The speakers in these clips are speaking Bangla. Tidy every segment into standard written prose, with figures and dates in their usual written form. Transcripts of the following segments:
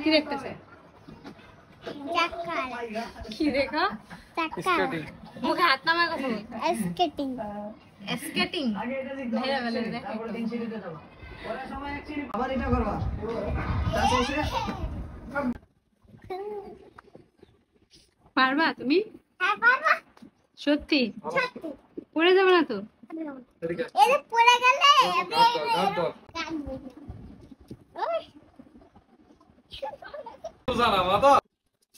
কি দেখতেছে? কি দেখা? মুখে হাত নামায় কথা বল। স্কেটিং। স্কেটিং। ভাইরা বলে দেখো। আবার এটা করবা। পারবা তুমি? হ্যাঁ পারবা। সত্যি? সত্যি। পড়ে যাবে না তো? এরে পড়ে গেলে কাটবো। ওই। জানা মাতা।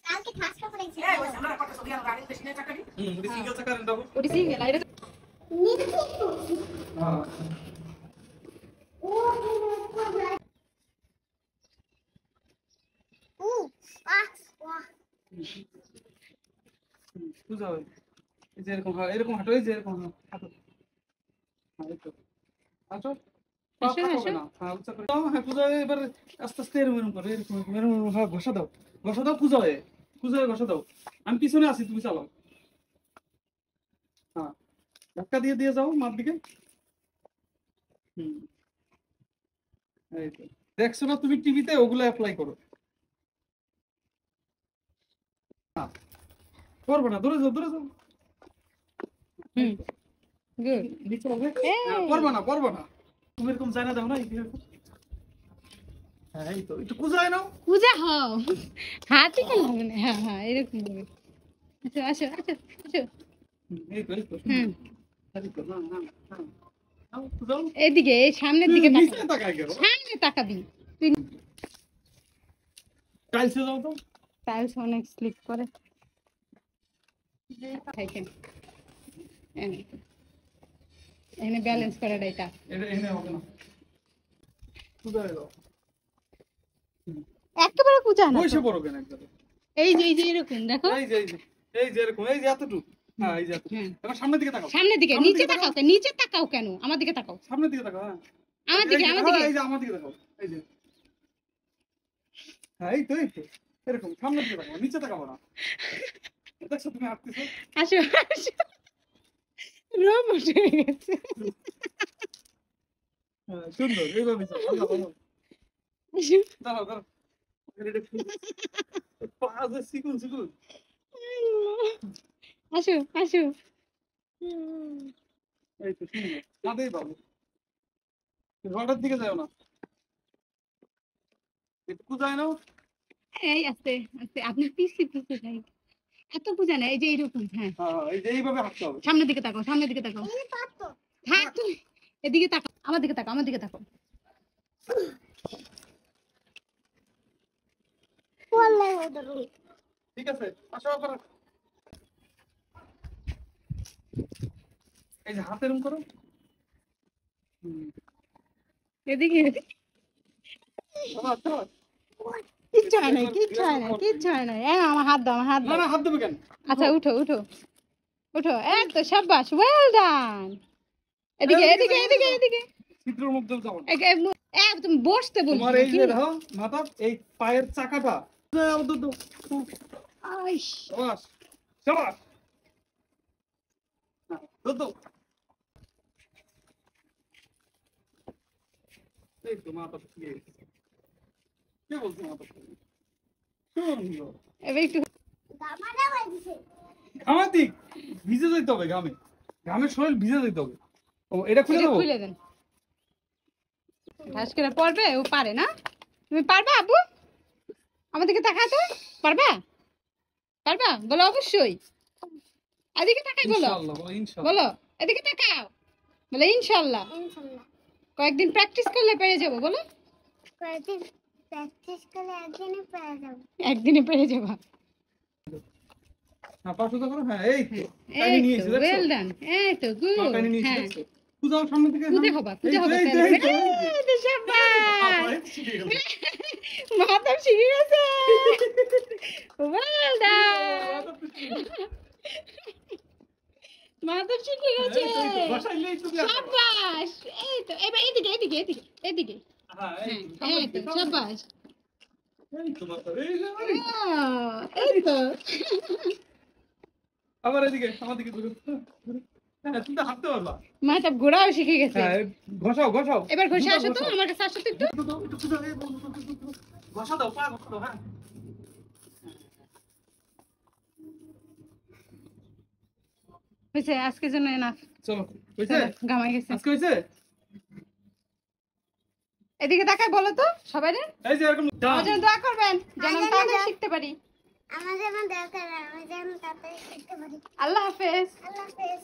কালকে ঠাসকা পড়েছে। এই ওই আমরা কত ছবি আর গাড়ি পেছনে চাকারি? ওই সিঙ্গেল চাকা রেন্ট দাও। ওই সিঙ্গেল আইরে। নিচে তো। হ্যাঁ। ও বুঝাও এই যে এরকম এরকম হাঁটো এই যে এরকম হাঁটো এই তো হাঁটো এবার আস্তে আস্তে এরকম করে এরকম ঘষা দাও পূজা হয়ে ঘষা দাও আমি পিছনে আছি তুমি চালাও হ্যাঁ ধাক্কা দিয়ে দিয়ে যাও মার দিকে এই তো দেখছো না তুমি টিভিতে ওগুলো অ্যাপ্লাই করো করবো না দূরে যাও করবো না তুমি এরকম জানা দাও না এই তো একটু কুজায় নাও কুজা হও হাতে কেন হবে না হ্যাঁ হ্যাঁ এরকম হবে আসো এই তো এদিকে সামনের দিকে সামনে তাকাবি টাইলসে যাও তো টাইলস অনেক স্লিপ করে এখানে ব্যালেন্স করে এটা এখানে হবে না একেবারে কুজা না বসে পড়ো কেন একবারে এই যে এরকম দেখো এই যে এরকম এই যে এতটুকু হ্যাঁ এই যে এবার সামনের দিকে তাকাও সামনের দিকে নিচে তাকাও কেন আমার দিকে তাকাও সামনের দিকে তাকাও হ্যাঁ আমার দিকে এই যে আমার দিকে তাকাও এই যে হ্যাঁ এই তো এরকম সামনের দিকে তাকাও নিচে তাকাও না দেখছো তুমি হাঁটতেছো আসো রোবট হয়ে গেছে হ্যাঁ সুন্দর এইভাবে দাঁড়াও আসো এই তো সুন্দর কাঁদেই পাবো ঘরের দিকে যাও না একটু যায় না এই আস্তে আপনি পিছে যাই এত বুঝা না এই যে এইরকম হ্যাঁ এই যে এইভাবে হাঁটতে হবে সামনের দিকে তাকাও হ্যাঁ তুমি এদিকে তাকাও আমার দিকে তাকাও ঠিক আছে আসো আবার এই যে হাতে এরকম করো এদিকে কিচ্ছু হয় না আমার হাত দাও হাত দেবে কেন আচ্ছা উঠো এই তো শাবাশ ওয়েল ডান এদিকে চিত্রের মধ্যে যাও একদম বসতে বলি তোমার এই যে দাও মাথা এই পায়ের চাকাটা আইশ শাবাশ দাও এই তো মাথা দিয়ে কে বলছো মাথা এবার একটু ঘামাতি ভিজে যেতে হবে ঘামের শরীর ভিজে যেতে হবে ও এটা খুলে দেন ঠাস করে পড়বে ও পারে না তুমি পারবা আব্বু আমার দিকে তাকাতো পারবা বলো অবশ্যই এদিকে তাকাই বলো এদিকে তাকাও বলো ইনশাআল্লাহ কয়েকদিন প্র্যাকটিস করলে পেরে যাবো বলো কয়েকদিন প্র্যাকটিস করলে একদিনে পেরে যাবা না পাশে তো করো হ্যাঁ এই তো টাইনি নিয়েছি দেখো ওয়েল ডান এই তো গুড হ্যাঁ কুদাও সামনে থেকে কুদে হবে এই তো শাবাশ মাথা শিখে গেছে ওয়েল ডান মাথা শিখে গেছে শাবাশ এই তো এবার এদিকে হ্যাঁ এই তো শাবাশ এই তো আবার এদিকে আমার দিকে হ্যাঁ তুমি হাঁটতে পারবা মাথা ঘোরাও শিখে গেছে ঘষাও এবার ঘষে আসো তো আমার কাছে আসো তো একটু ঘষা দাও, পা ঘষা দাও, হ্যাঁ। হয়েছে আজকের জন্য এনাফ। চলো, হয়েছে? গামাই গেছে। আজকে হয়েছে? এদিকে তাকায় বলো তো সবাই এই যে এরকম আমার জন্য দোয়া করবেন যেন আমি তাড়াতাড়ি শিখতে পারি। আমার যেমন দরকার, আমি যেমন তাড়াতাড়ি শিখতে পারি। আল্লাহ হাফেজ। আল্লাহ হাফেজ।